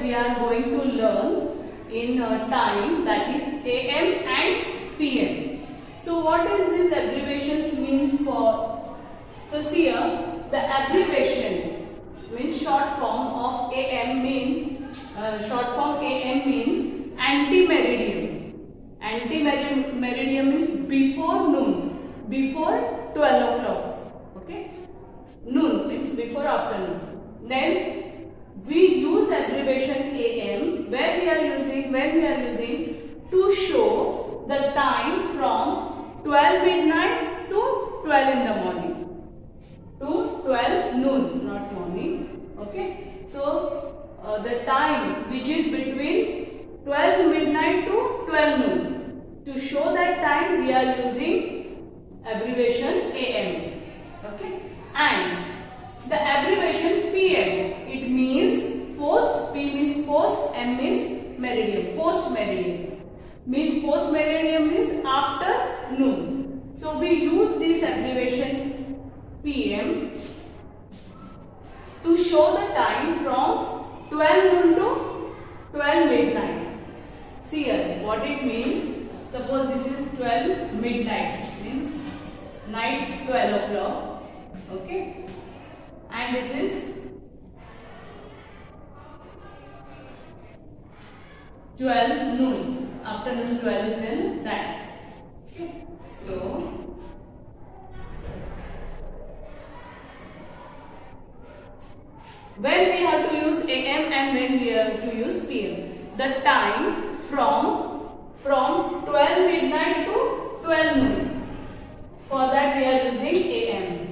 we are going to learn in time, that is AM and PM. So what is this abbreviations means for? So see here, the abbreviation means short form of AM means anti-meridian. Anti-meridian means before noon, before 12 o'clock. Okay, noon means before afternoon. Then we use abbreviation AM when we are using to show the time from 12 midnight to 12 in the morning, to 12 noon, not morning. Okay, so the time which is between 12 midnight to 12 noon, to show that time we are using abbreviation AM. Okay, and the abbreviation PM, it means post. P means post, M means meridian. Post meridian means after noon. So we use this abbreviation PM to show the time from 12 noon to 12 midnight. See here what it means. Suppose this is 12 midnight, means night 12 o'clock. Okay, and this is 12 noon. Afternoon 12 is in that. Okay, so when we have to use AM and when we have to use PM, the time from 12 midnight to 12 noon, for that we are using AM,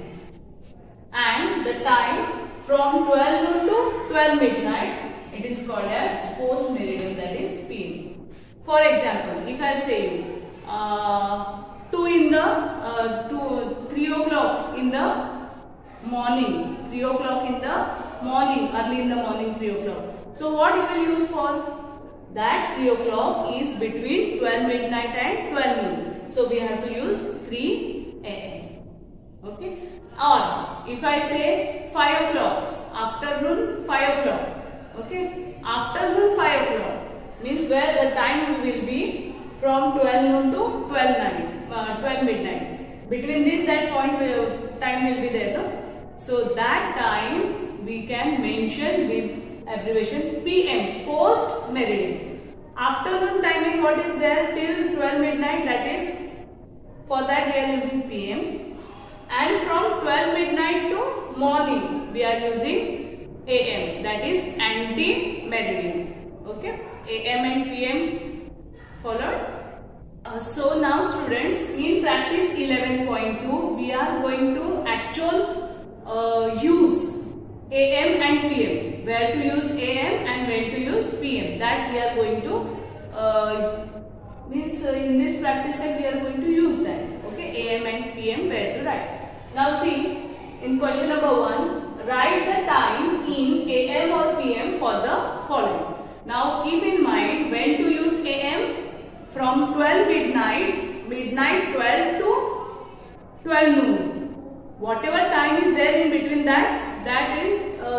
and the time from 12 noon to 12 midnight, it is called as post meridian, that is PM. For example, if I say 3 o'clock in the morning, early in the morning 3 o'clock. So what you will use for? That 3 o'clock is between 12 midnight and 12 noon. So we have to use 3 AM. Okay. Or if I say 5 o'clock, afternoon 5 o'clock. Okay. Afternoon 5 o'clock means where the time will be from 12 noon to 12 midnight. Between this that point time will be there. No? So that time we can mention with abbreviation PM, post meridian. Afternoon timing what is there till 12 midnight, that is, for that we are using PM, and from 12 midnight to morning we are using AM, that is anti meridian. Okay, AM and PM followed. So now students, in practice 11.2 we are going to use AM and PM, where to use AM and when to use PM, that we are going to in this practice set we are going to use that. Okay, AM and PM, where to write. Now see, in question number 1, write the time in AM or PM for the following. Now keep in mind when to use AM, from 12 midnight 12 to 12 noon. Whatever time is there in between that is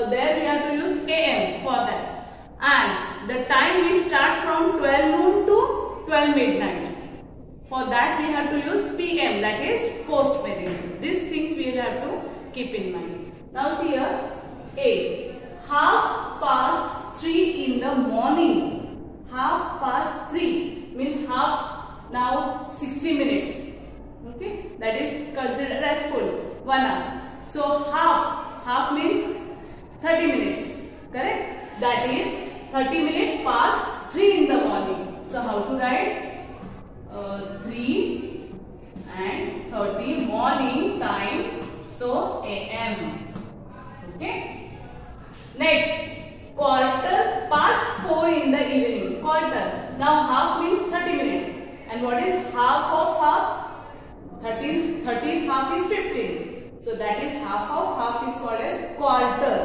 there we have to use AM for that. And the time we start from 12 noon to 12 midnight. For that we have to use PM, that is post meridian. These things we have to keep in mind. Now see here, A, 3:30 in the morning. 3:30 means half, now 60 minutes. Okay, that is considered as full 1 hour. So half means 30 minutes, correct? That is 30 minutes past 3 in the morning. So how to write? 3 and 30 morning time, so AM. Okay. Next, 4:15 in the evening. Quarter. Now half means 30 minutes. And what is half of half? 30's half is 15. So that is half of half is called as quarter.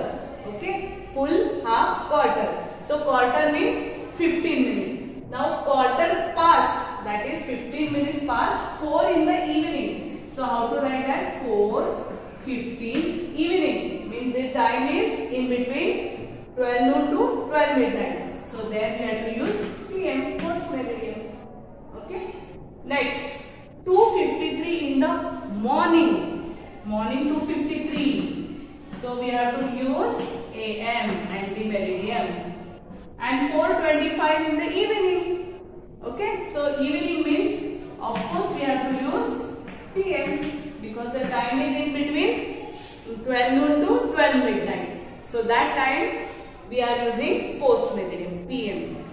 Okay. Full, half, quarter. So quarter means 15 minutes. Now quarter past, that is 15 minutes past 4 in the evening. So how to write that? 4:15 evening. Means the time is in between 12 noon to 12 midnight. So there we have to use PM, post meridian. Okay. Next, 2:53 in the morning. Morning 2:53. So we have to use AM, anti-meridian. And 4:25 in the evening. Okay. So evening means, of course, we have to use PM because the time is in between 12 noon to 12 midnight. So that time we are using post meridian, PM.